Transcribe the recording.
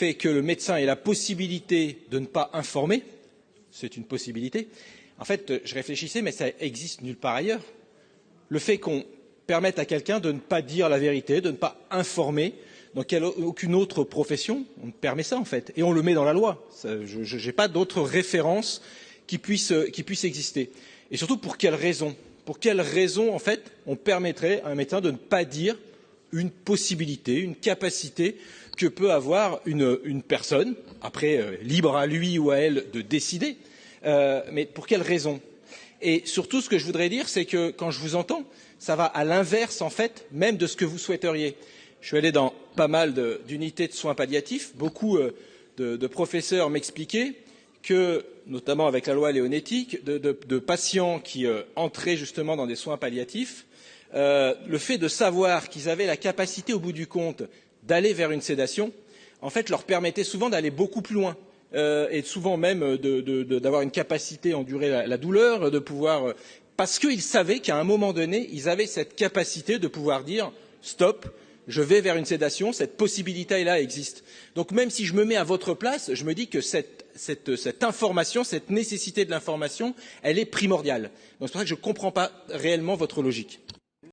fait que le médecin ait la possibilité de ne pas informer, c'est une possibilité. En fait, je réfléchissais, mais ça existe nulle part ailleurs. Le fait qu'on permette à quelqu'un de ne pas dire la vérité, de ne pas informer, dans aucune autre profession, on permet ça en fait, et on le met dans la loi. Je n'ai pas d'autres références qui puissent exister. Et surtout, pour quelles raisons? Pour quelles raisons, en fait, on permettrait à un médecin de ne pas dire une possibilité, une capacité que peut avoir une personne, après libre à lui ou à elle de décider, mais pour quelles raisons? Et surtout, ce que je voudrais dire, c'est que quand je vous entends, ça va à l'inverse, en fait, même de ce que vous souhaiteriez. Je suis allé dans pas mal d'unités de soins palliatifs. Beaucoup de professeurs m'expliquaient que, notamment avec la loi Leonetti, de patients qui entraient justement dans des soins palliatifs, le fait de savoir qu'ils avaient la capacité, au bout du compte, d'aller vers une sédation, en fait, leur permettait souvent d'aller beaucoup plus loin. Et souvent même d'avoir une capacité à endurer la douleur, de pouvoir parce qu'ils savaient qu'à un moment donné, ils avaient cette capacité de pouvoir dire stop, je vais vers une sédation, cette possibilité-là existe. Donc même si je me mets à votre place, je me dis que cette information, cette nécessité de l'information, elle est primordiale. Donc c'est pour ça que je ne comprends pas réellement votre logique.